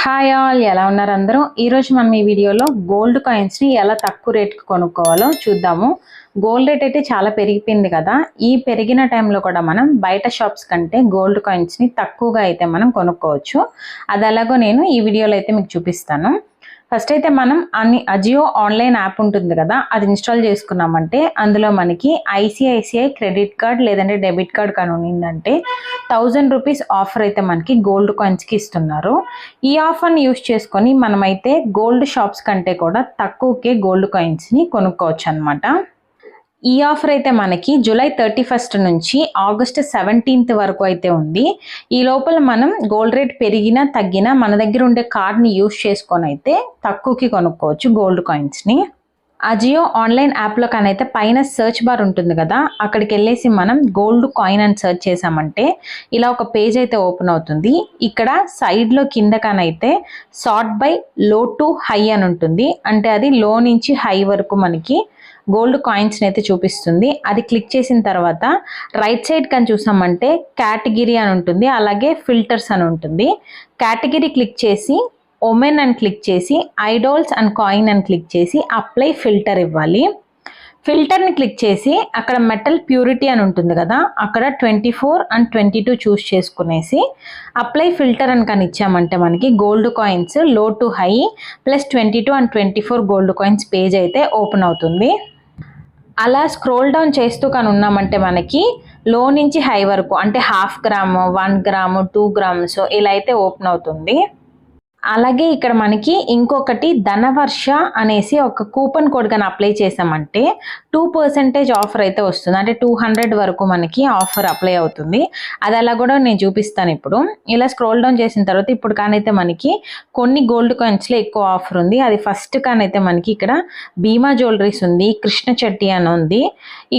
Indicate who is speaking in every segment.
Speaker 1: Hi all, ఎలా ఉన్నారు అందరూ? ఈరోజు మనం ఈ వీడియోలో గోల్డ్ కాయిన్స్ని ఎలా తక్కువ రేట్కి కొనుక్కోవాలో చూద్దాము. గోల్డ్ రేట్ అయితే చాలా పెరిగిపోయింది కదా. ఈ పెరిగిన టైంలో కూడా మనం బయట షాప్స్ కంటే గోల్డ్ కాయిన్స్ని తక్కువగా అయితే మనం కొనుక్కోవచ్చు. అది ఎలాగో నేను ఈ వీడియోలో అయితే మీకు చూపిస్తాను. ఫస్ట్ అయితే మనం అజియో ఆన్లైన్ యాప్ ఉంటుంది కదా, అది ఇన్స్టాల్ చేసుకున్నామంటే అందులో మనకి ఐసిఐసిఐ క్రెడిట్ కార్డ్ లేదంటే డెబిట్ కార్డ్ కానీ ఉన్నిందంటే 1000 రూపీస్ ఆఫర్ అయితే మనకి గోల్డ్ కాయిన్స్కి ఇస్తున్నారు. ఈ ఆఫర్ని యూస్ చేసుకొని మనమైతే గోల్డ్ షాప్స్ కంటే కూడా తక్కువకే గోల్డ్ కాయిన్స్ని కొనుక్కోవచ్చు అనమాట. ఈ ఆఫర్ అయితే మనకి జూలై 31 నుంచి ఆగస్ట్ 17 వరకు అయితే ఉంది. ఈ లోపల మనం గోల్డ్ రేట్ పెరిగినా తగ్గినా మన దగ్గర ఉండే కార్డ్ని యూస్ చేసుకొని అయితే తక్కువకి కొనుక్కోవచ్చు గోల్డ్ కాయిన్స్ని. అజియో ఆన్లైన్ యాప్లో కానైతే పైన సర్చ్ బార్ ఉంటుంది కదా, అక్కడికి వెళ్ళేసి మనం గోల్డ్ కాయిన్ అని సర్చ్ చేసామంటే ఇలా ఒక పేజ్ అయితే ఓపెన్ అవుతుంది. ఇక్కడ సైడ్లో కింద కానైతే సార్ట్ బై లో టు హై అని ఉంటుంది. అంటే అది లో నుంచి హై వరకు మనకి గోల్డ్ కాయిన్స్ని అయితే చూపిస్తుంది. అది క్లిక్ చేసిన తర్వాత రైట్ సైడ్ కానీ చూసామంటే కేటగిరీ అని ఉంటుంది, అలాగే ఫిల్టర్స్ అని ఉంటుంది. కేటగిరీ క్లిక్ చేసి ఒమెన్ అని క్లిక్ చేసి ఐడాల్స్ అండ్ కాయిన్ అని క్లిక్ చేసి అప్లై ఫిల్టర్ ఇవ్వాలి. ఫిల్టర్ని క్లిక్ చేసి అక్కడ మెటల్ ప్యూరిటీ అని ఉంటుంది కదా, అక్కడ 24 and 22 చూస్ చేసుకునేసి అప్లై ఫిల్టర్ అని కానీ ఇచ్చామంటే మనకి గోల్డ్ కాయిన్స్ లో to high plus 22 and 24 gold coins page అయితే ఓపెన్ అవుతుంది. అలా స్క్రోల్ డౌన్ చేస్తూ కానీ ఉన్నామంటే మనకి లో నుంచి హై వరకు అంటే 0.5 గ్రాము 1 గ్రాము 2 గ్రామ్స్ ఇలా అయితే ఓపెన్ అవుతుంది. అలాగే ఇక్కడ మనకి ఇంకొకటి ధనవర్ష అనేసి ఒక కూపన్ కోడ్ కానీ అప్లై చేసామంటే 2% ఆఫర్ అయితే వస్తుంది. అంటే 200 వరకు మనకి ఆఫర్ అప్లై అవుతుంది. అది అలా కూడా నేను చూపిస్తాను ఇప్పుడు. ఇలా స్క్రోల్ డౌన్ చేసిన తర్వాత ఇప్పుడు కానైతే మనకి కొన్ని గోల్డ్ కాయిన్స్లో ఎక్కువ ఆఫర్ ఉంది. అది ఫస్ట్ కానైతే మనకి ఇక్కడ భీమా జ్యువెలరీస్ ఉంది, కృష్ణ చెట్టి అని ఉంది.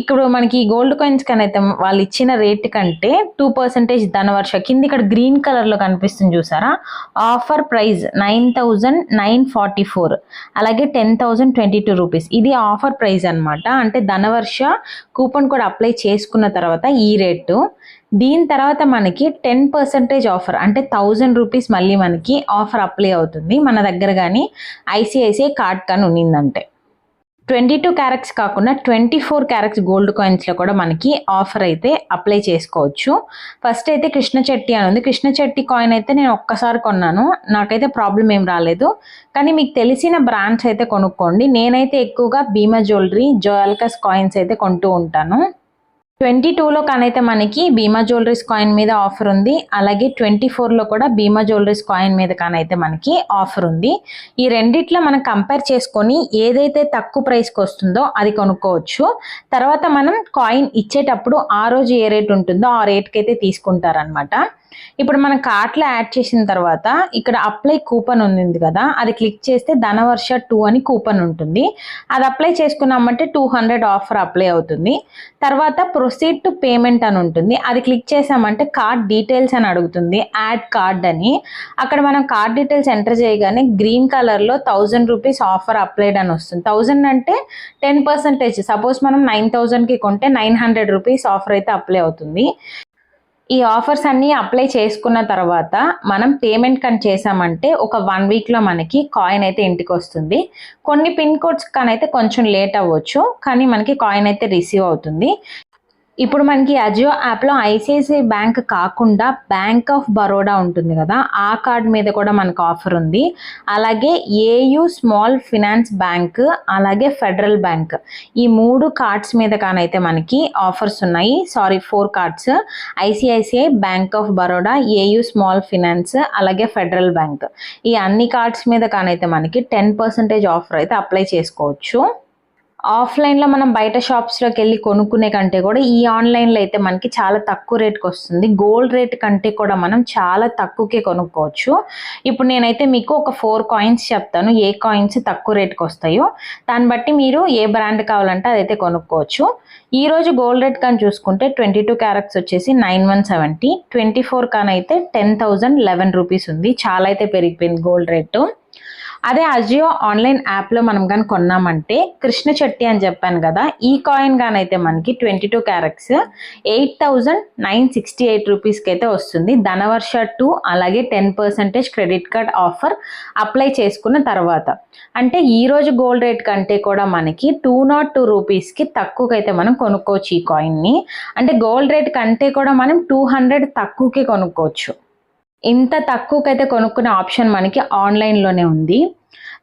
Speaker 1: ఇప్పుడు మనకి గోల్డ్ కాయిన్స్ కానైతే వాళ్ళు ఇచ్చిన రేట్ కంటే 2% ధనవర్ష కింద ఇక్కడ గ్రీన్ కలర్లో కనిపిస్తుంది చూసారా, ఆఫర్ ప్రైస్ 9,944 అలాగే 10,022 రూపీస్. ఇది ఆఫర్ ప్రైస్ అనమాట. అంటే ధనవర్ష కూపన్ కోడ్ అప్లై చేసుకున్న తర్వాత ఈ రేటు. దీని తర్వాత మనకి 10% ఆఫర్ అంటే 1000 రూపీస్ మళ్ళీ మనకి ఆఫర్ అప్లై అవుతుంది మన దగ్గర కానీ ఐసిఐసిఐ కార్డ్ కానీ ఉన్నిందంటే. 22 క్యారెట్స్ కాకుండా 24 క్యారెట్స్ గోల్డ్ కాయిన్స్లో కూడా మనకి ఆఫర్ అయితే అప్లై చేసుకోవచ్చు. ఫస్ట్ అయితే కృష్ణ చెట్టి అని ఉంది. కృష్ణ చెట్టి కాయిన్ అయితే నేను ఒక్కసారి కొన్నాను, నాకైతే ప్రాబ్లం ఏం రాలేదు. కానీ మీకు తెలిసిన బ్రాండ్స్ అయితే కొనుక్కోండి. నేనైతే ఎక్కువగా భీమా జ్యువెలరీ జోయల్కస్ కాయిన్స్ అయితే కొంటూ ఉంటాను. 22లో కానైతే మనకి భీమా జ్యువెలరీస్ కాయిన్ మీద ఆఫర్ ఉంది. అలాగే 24లో కూడా భీమా జ్యువెలరీస్ కాయిన్ మీద కానైతే మనకి ఆఫర్ ఉంది. ఈ రెండిట్లో మనం కంపేర్ చేసుకొని ఏదైతే తక్కువ ప్రైస్కి వస్తుందో అది కొనుక్కోవచ్చు. తర్వాత మనం కాయిన్ ఇచ్చేటప్పుడు ఆ రోజు ఏ రేట్ ఉంటుందో ఆ రేట్కి అయితే తీసుకుంటారనమాట. ఇప్పుడు మనం కార్ట్లో యాడ్ చేసిన తర్వాత ఇక్కడ అప్లై కూపన్ ఉంది కదా, అది క్లిక్ చేస్తే ధనవర్ష 2 అని కూపన్ ఉంటుంది. అది అప్లై చేసుకున్నామంటే 200 ఆఫర్ అప్లై అవుతుంది. తర్వాత ప్రొసీడ్ టు పేమెంట్ అని ఉంటుంది. అది క్లిక్ చేసామంటే కార్డ్ డీటెయిల్స్ అని అడుగుతుంది, యాడ్ కార్డ్ అని. అక్కడ మనం కార్డ్ డీటెయిల్స్ ఎంటర్ చేయగానే గ్రీన్ కలర్లో 1000 రూపీస్ ఆఫర్ అప్లైడ్ అని వస్తుంది. 1000 అంటే 10%. సపోజ్ మనం 9000కి కొంటే 900 రూపీస్ ఆఫర్ అయితే అప్లై అవుతుంది. ఈ ఆఫర్స్ అన్నీ అప్లై చేసుకున్న తర్వాత మనం పేమెంట్ కానీ చేసామంటే ఒక 1 వీక్లో మనకి కాయిన్ అయితే ఇంటికి వస్తుంది. కొన్ని పిన్ కోడ్స్ కానైతే కొంచెం లేట్ అవ్వచ్చు, కానీ మనకి కాయిన్ అయితే రిసీవ్ అవుతుంది. ఇప్పుడు మనకి అజియో యాప్లో ఐసిఐసిఐ బ్యాంక్ కాకుండా బ్యాంక్ ఆఫ్ బరోడా ఉంటుంది కదా, ఆ కార్డ్ మీద కూడా మనకు ఆఫర్ ఉంది. అలాగే ఏయూ స్మాల్ ఫినాన్స్ బ్యాంక్, అలాగే ఫెడరల్ బ్యాంక్, ఈ 3 కార్డ్స్ మీద కానైతే మనకి ఆఫర్స్ ఉన్నాయి. 4 cards, ICICI, bank of Baroda, AU small finance, అలాగే ఫెడరల్ బ్యాంక్. ఈ అన్ని కార్డ్స్ మీద కానైతే మనకి 10% ఆఫర్ అయితే అప్లై చేసుకోవచ్చు. ఆఫ్లైన్లో మనం బయట షాప్స్లోకి వెళ్ళి కొనుక్కునే కంటే కూడా ఈ ఆన్లైన్లో అయితే మనకి చాలా తక్కువ రేట్కి వస్తుంది. గోల్డ్ రేట్ కంటే కూడా మనం చాలా తక్కువకే కొనుక్కోవచ్చు. ఇప్పుడు నేనైతే మీకు ఒక 4 కాయిన్స్ చెప్తాను, ఏ కాయిన్స్ తక్కువ రేట్కి వస్తాయో దాన్ని బట్టి మీరు ఏ బ్రాండ్ కావాలంటే అదైతే కొనుక్కోవచ్చు. ఈరోజు గోల్డ్ రేట్ కానీ చూసుకుంటే 22 క్యారెట్స్ వచ్చేసి 9170, 24 కానైతే 10,011 రూపీస్ ఉంది. చాలా అయితే పెరిగిపోయింది గోల్డ్ రేటు. అదే అజియో ఆన్లైన్ యాప్లో మనం కానీ కొన్నామంటే కృష్ణ చెట్టి అని చెప్పాను కదా, ఈ కాయిన్ గానైతే మనకి 22 క్యారెట్స్ 8,968 రూపీస్కి అయితే వస్తుంది. ధనవర్ష 2 అలాగే 10% క్రెడిట్ కార్డ్ ఆఫర్ అప్లై చేసుకున్న తర్వాత. అంటే ఈరోజు గోల్డ్ రేట్ కంటే కూడా మనకి 202 రూపీస్కి తక్కువకైతే మనం కొనుక్కోవచ్చు ఈ కాయిన్ని. అంటే గోల్డ్ రేట్ కంటే కూడా మనం 200 తక్కువకే కొనుక్కోవచ్చు. ఇంత తక్కువకైతే కొనుక్కునే ఆప్షన్ మనకి ఆన్లైన్లోనే ఉంది.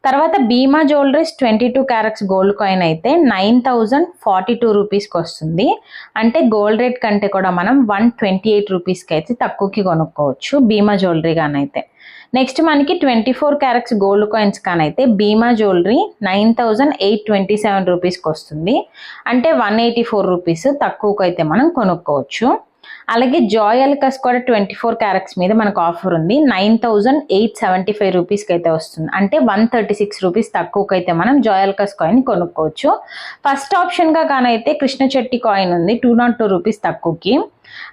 Speaker 1: తర్వాత భీమా జ్యువెలరీస్ 22 క్యారెట్స్ గోల్డ్ కాయిన్ అయితే 9,042 రూపీస్కి వస్తుంది. అంటే గోల్డ్ రేట్ కంటే కూడా మనం 128 రూపీస్కి అయితే తక్కువకి కొనుక్కోవచ్చు భీమా జ్యువెలరీ కానైతే. నెక్స్ట్ మనకి 24 carats gold coins కానైతే Bhima jewellery 9,827 రూపీస్కి వస్తుంది. అంటే 184 రూపీస్ తక్కువకైతే మనం కొనుక్కోవచ్చు. అలాగే జాయ్ అలుకాస్ కూడా 24 క్యారెట్స్ మీద మనకు ఆఫర్ ఉంది. 9,875 రూపీస్కి అయితే వస్తుంది. అంటే 136 రూపీస్ తక్కువకైతే మనం జాయ్ అలుకాస్ కాయిన్ కొనుక్కోవచ్చు. ఫస్ట్ ఆప్షన్గా కానైతే కృష్ణ చెట్టి కాయిన్ ఉంది 202 రూపీస్ తక్కువకి.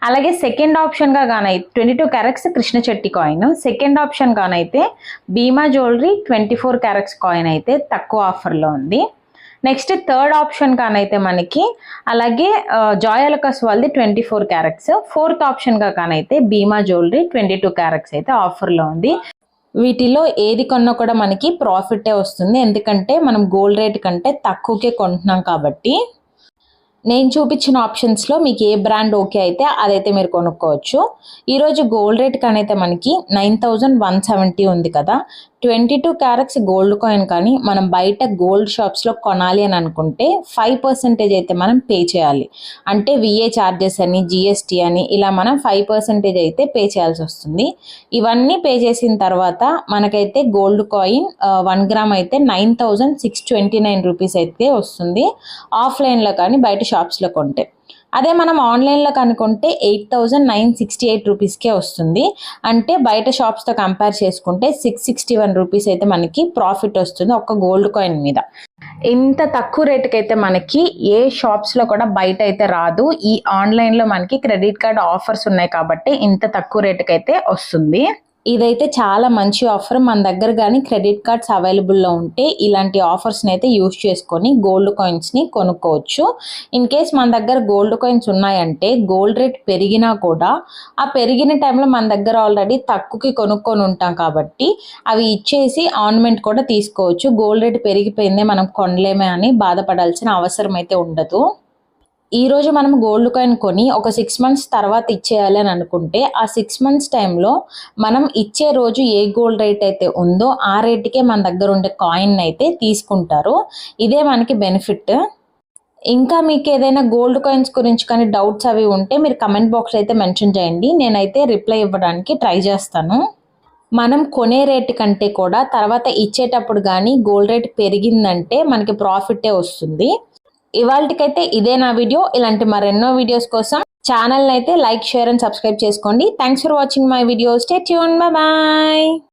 Speaker 1: అలాగే సెకండ్ ఆప్షన్గా కానైతే 22 carats Krishna Chetty coin. Second option కానైతే భీమా జ్యువెలరీ 24 క్యారెట్స్ కాయిన్ అయితే తక్కువ ఆఫర్లో ఉంది. నెక్స్ట్ థర్డ్ ఆప్షన్ కానైతే మనకి అలాగే జాయ్ అలుకాస్ వాళ్ళది 24 carrots. Fourth ఆప్షన్గా కానైతే Bhima jewellery 22 carrots అయితే ఆఫర్లో ఉంది. వీటిలో ఏది కొన్నా కూడా మనకి ప్రాఫిటే వస్తుంది, ఎందుకంటే మనం గోల్డ్ రేట్ కంటే తక్కువకే కొంటున్నాం కాబట్టి. నేను చూపించిన ఆప్షన్స్లో మీకు ఏ బ్రాండ్ ఓకే అయితే అదైతే మీరు కొనుక్కోవచ్చు. ఈరోజు గోల్డ్ రేట్ కానైతే మనకి 9,170 ఉంది కదా. 22 క్యారెట్స్ గోల్డ్ కాయిన్ కానీ మనం బయట గోల్డ్ షాప్స్లో కొనాలి అని అనుకుంటే 5% అయితే మనం పే చేయాలి. అంటే విఏ ఛార్జెస్ అని, జిఎస్టీ అని ఇలా మనం 5% అయితే పే చేయాల్సి వస్తుంది. ఇవన్నీ పే చేసిన తర్వాత మనకైతే గోల్డ్ కాయిన్ 1 గ్రామ్ అయితే 9,629 రూపీస్ అయితే వస్తుంది ఆఫ్లైన్లో కానీ బయట షాప్స్లో కొంటే. అదే మనం ఆన్లైన్లో కనుక్కుంటే 8,968 రూపీస్కే వస్తుంది. అంటే బయట షాప్స్తో కంపేర్ చేసుకుంటే 661 రూపీస్ అయితే మనకి ప్రాఫిట్ వస్తుంది ఒక్క గోల్డ్ కాయిన్ మీద. ఇంత తక్కువ రేటుకి అయితే మనకి ఏ షాప్స్లో కూడా బయట అయితే రాదు. ఈ ఆన్లైన్లో మనకి క్రెడిట్ కార్డ్ ఆఫర్స్ ఉన్నాయి కాబట్టి ఇంత తక్కువ రేటుకి అయితే వస్తుంది. ఇదైతే చాలా మంచి ఆఫర్. మన దగ్గర కానీ క్రెడిట్ కార్డ్స్ అవైలబుల్లో ఉంటే ఇలాంటి ఆఫర్స్ని అయితే యూజ్ చేసుకొని గోల్డ్ కాయిన్స్ని కొనుక్కోవచ్చు. ఇన్ కేస్ మన దగ్గర గోల్డ్ కాయిన్స్ ఉన్నాయంటే గోల్డ్ రేట్ పెరిగినా కూడా ఆ పెరిగిన టైంలో మన దగ్గర ఆల్రెడీ తక్కువకి కొనుక్కొని ఉంటాం కాబట్టి అవి ఇచ్చేసి ఆర్నమెంట్ కూడా తీసుకోవచ్చు. గోల్డ్ రేట్ పెరిగిపోయిందే మనం కొనలేమే అని బాధపడాల్సిన అవసరం అయితే ఉండదు. ఈరోజు మనం గోల్డ్ కాయిన్ కొని ఒక 6 మంత్స్ తర్వాత ఇచ్చేయాలి అని అనుకుంటే ఆ 6 మంత్స్ టైంలో మనం ఇచ్చే రోజు ఏ గోల్డ్ రేట్ అయితే ఉందో ఆ రేటుకే మన దగ్గర ఉండే కాయిన్ అయితే తీసుకుంటారు. ఇదే మనకి బెనిఫిట్. ఇంకా మీకు ఏదైనా గోల్డ్ కాయిన్స్ గురించి కానీ డౌట్స్ అవి ఉంటే మీరు కమెంట్ బాక్స్ అయితే మెన్షన్ చేయండి, నేనైతే రిప్లై ఇవ్వడానికి ట్రై చేస్తాను. మనం కొనే రేటు కంటే కూడా తర్వాత ఇచ్చేటప్పుడు కానీ గోల్డ్ రేట్ పెరిగిందంటే మనకి ప్రాఫిటే వస్తుంది. ఇవాళకైతే ఇదే నా వీడియో. ఇలాంటి మరెన్నో వీడియోస్ కోసం ఛానల్ని అయితే లైక్, షేర్ అండ్ సబ్స్క్రైబ్ చేసుకోండి. Thanks for watching my video. Stay tune. Bye.